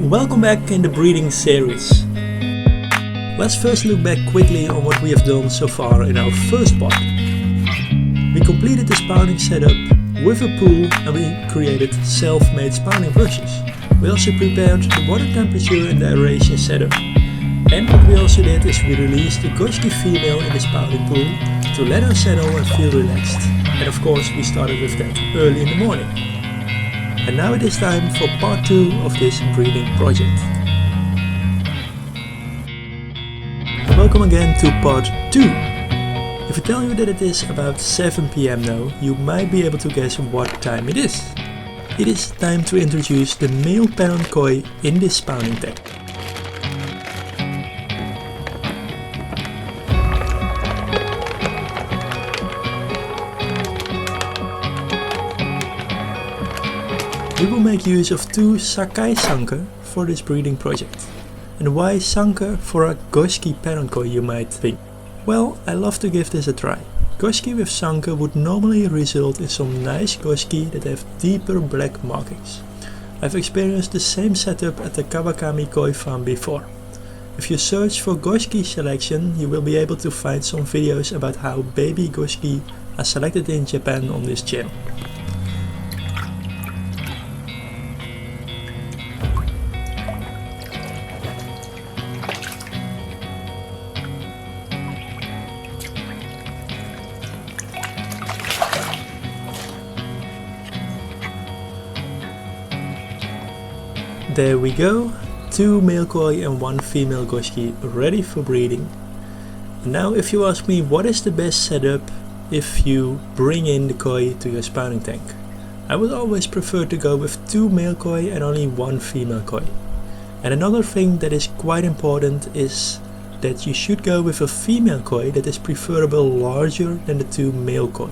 Welcome back in the breeding series. Let's first look back quickly on what we have done so far in our first part. We completed the spawning setup with a pool and we created self-made spawning brushes. We also prepared the water temperature and the aeration setup. And what we also did is we released the Goshiki female in the spawning pool to let her settle and feel relaxed. And of course we started with that early in the morning. And now it is time for part 2 of this breeding project. Welcome again to part 2. If I tell you that it is about 7 PM now, you might be able to guess what time it is. It is time to introduce the male parent koi in this spawning tank. We will make use of 2 Sakai sanker for this breeding project. And why sanker for a Goshiki parent koi, you might think? Well, I love to give this a try. Goshiki with sanker would normally result in some nice Goshiki that have deeper black markings. I've experienced the same setup at the Kawakami koi farm before. If you search for Goshiki selection, you will be able to find some videos about how baby Goshiki are selected in Japan on this channel. There we go, 2 male koi and 1 female Goshiki ready for breeding. Now if you ask me what is the best setup if you bring in the koi to your spawning tank, I would always prefer to go with 2 male koi and only 1 female koi. And another thing that is quite important is that you should go with a female koi that is preferable larger than the 2 male koi.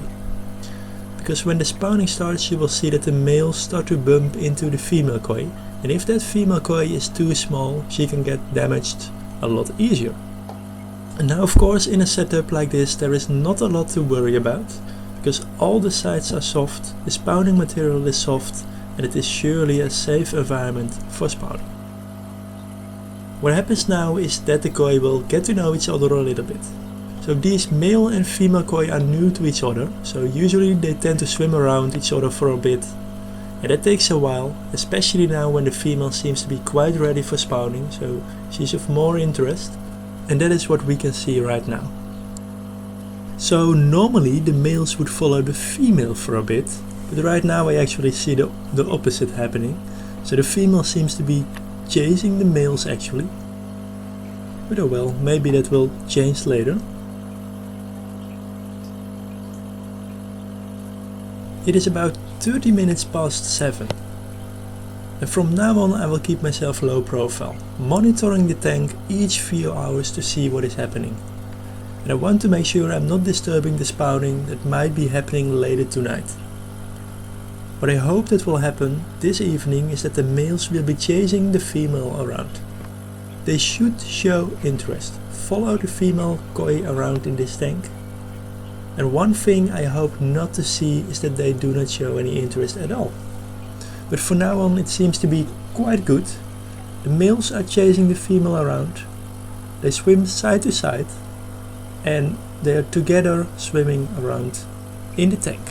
Because when the spawning starts you will see that the males start to bump into the female koi. And if that female koi is too small, she can get damaged a lot easier. And now of course in a setup like this there is not a lot to worry about, because all the sides are soft, the spawning material is soft, and it is surely a safe environment for spawning. What happens now is that the koi will get to know each other a little bit. So these male and female koi are new to each other, so usually they tend to swim around each other for a bit. And that takes a while, especially now when the female seems to be quite ready for spawning, so she's of more interest. And that is what we can see right now. So normally the males would follow the female for a bit, but right now I actually see the opposite happening. So the female seems to be chasing the males actually. But oh well, maybe that will change later. It is about 30 minutes past 7. And from now on I will keep myself low profile, monitoring the tank each few hours to see what is happening. And I want to make sure I'm not disturbing the spawning that might be happening later tonight. What I hope that will happen this evening is that the males will be chasing the female around. They should show interest, follow the female koi around in this tank. And one thing I hope not to see is that they do not show any interest at all. But for now on it seems to be quite good. The males are chasing the female around. They swim side to side and they are together swimming around in the tank.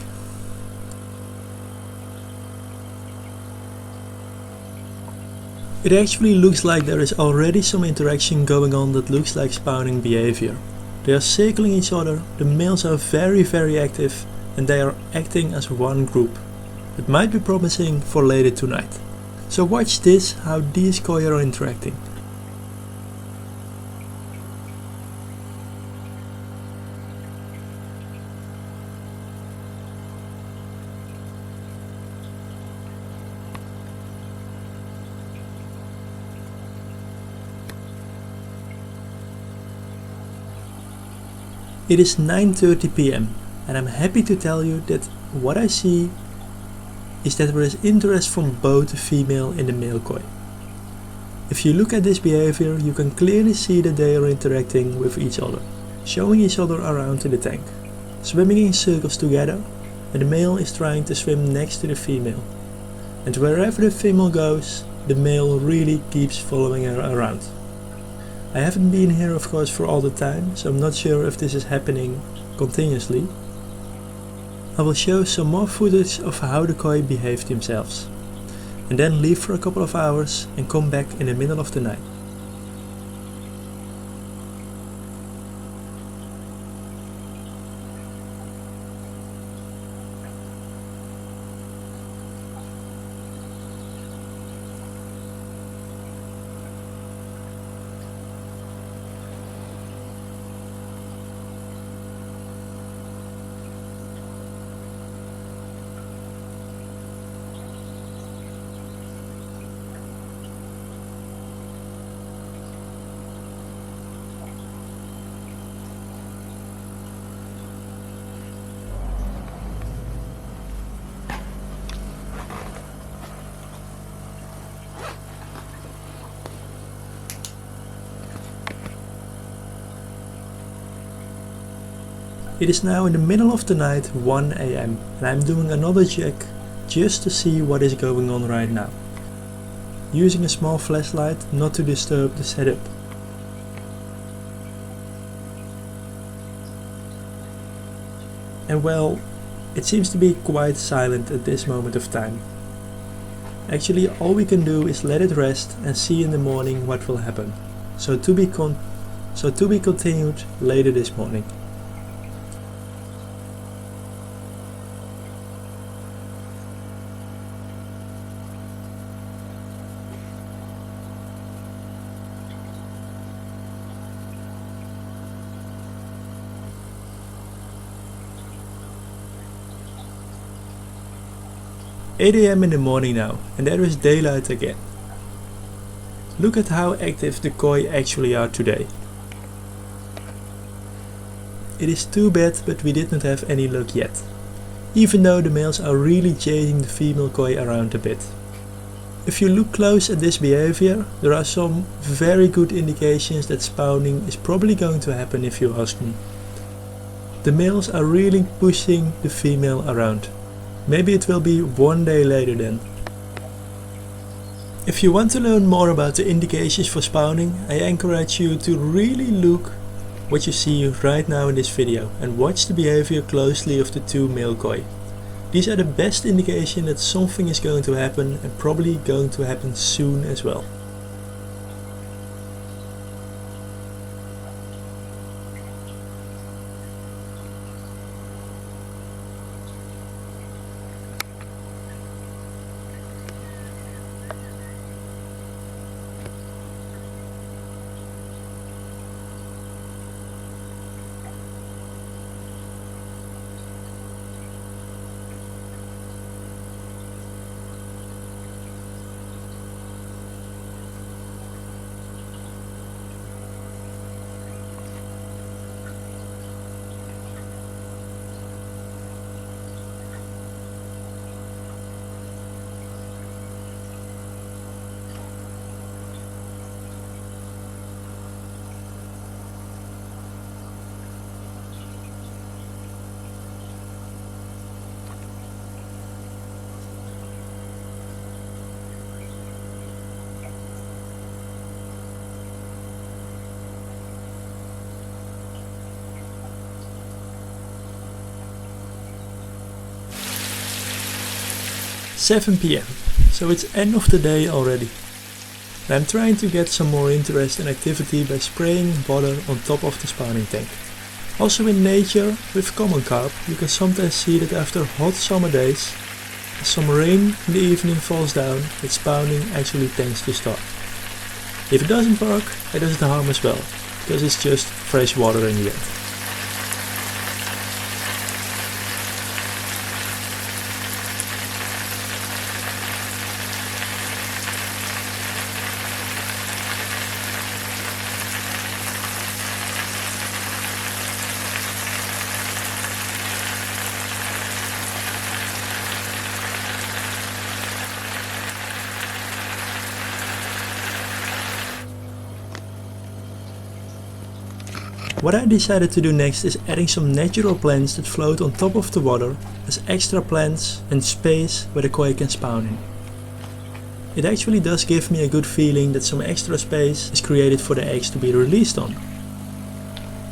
It actually looks like there is already some interaction going on that looks like spawning behavior. They are circling each other, the males are very active and they are acting as one group. It might be promising for later tonight. So watch this, how these koi are interacting. It is 9:30 PM and I'm happy to tell you that what I see is that there is interest from both the female and the male koi. If you look at this behavior you can clearly see that they are interacting with each other, showing each other around in the tank, swimming in circles together, and the male is trying to swim next to the female. And wherever the female goes, the male really keeps following her around. I haven't been here of course for all the time, so I'm not sure if this is happening continuously. I will show some more footage of how the koi behave themselves, and then leave for a couple of hours and come back in the middle of the night. It is now in the middle of the night, 1 AM, and I'm doing another check just to see what is going on right now. Using a small flashlight not to disturb the setup. And well, it seems to be quite silent at this moment of time. Actually, all we can do is let it rest and see in the morning what will happen. So to be continued later this morning. "8 AM in the morning now, and there is daylight again. Look at how active the koi actually are today. It is too bad, but we did not have any luck yet, even though the males are really chasing the female koi around a bit. If you look close at this behavior, there are some very good indications that spawning is probably going to happen if you ask me. The males are really pushing the female around. Maybe it will be one day later then. If you want to learn more about the indications for spawning, I encourage you to really look what you see right now in this video and watch the behavior closely of the two male koi. These are the best indication that something is going to happen, and probably going to happen soon as well. "7 PM, so it's end of the day already. And I'm trying to get some more interest and activity by spraying water on top of the spawning tank. Also in nature, with common carp, you can sometimes see that after hot summer days, as some rain in the evening falls down, that spawning actually tends to start. If it doesn't work, it doesn't harm as well, because it's just fresh water in the end. What I decided to do next is adding some natural plants that float on top of the water as extra plants and space where the koi can spawn in. It actually does give me a good feeling that some extra space is created for the eggs to be released on.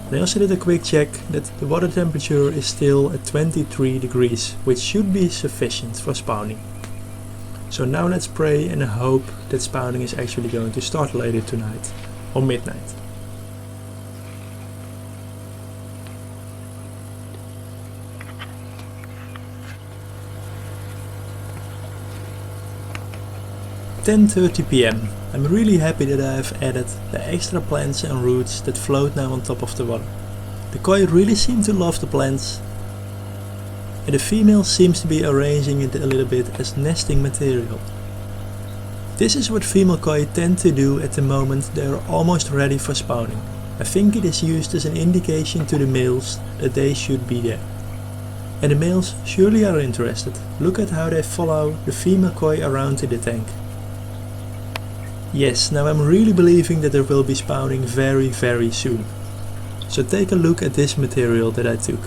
And I also did a quick check that the water temperature is still at 23 degrees, which should be sufficient for spawning. So now let's pray and hope that spawning is actually going to start later tonight, or midnight. (10:30 PM). I'm really happy that I have added the extra plants and roots that float now on top of the water. The koi really seem to love the plants, and the female seems to be arranging it a little bit as nesting material. This is what female koi tend to do at the moment they are almost ready for spawning. I think it is used as an indication to the males that they should be there. And the males surely are interested. Look at how they follow the female koi around in the tank. Yes, now I'm really believing that there will be spawning very soon. So take a look at this material that I took.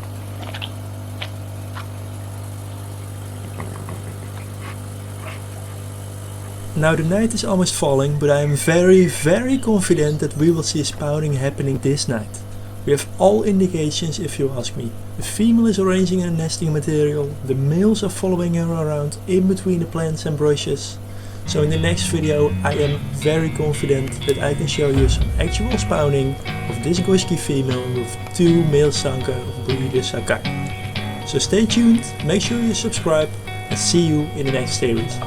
Now the night is almost falling, but I am very confident that we will see spawning happening this night. We have all indications if you ask me. The female is arranging her nesting material, the males are following her around in between the plants and bushes. So in the next video I am very confident that I can show you some actual spawning of this Goshiki female with 2 male sanka of breeder Sakai. So stay tuned, make sure you subscribe, and see you in the next series.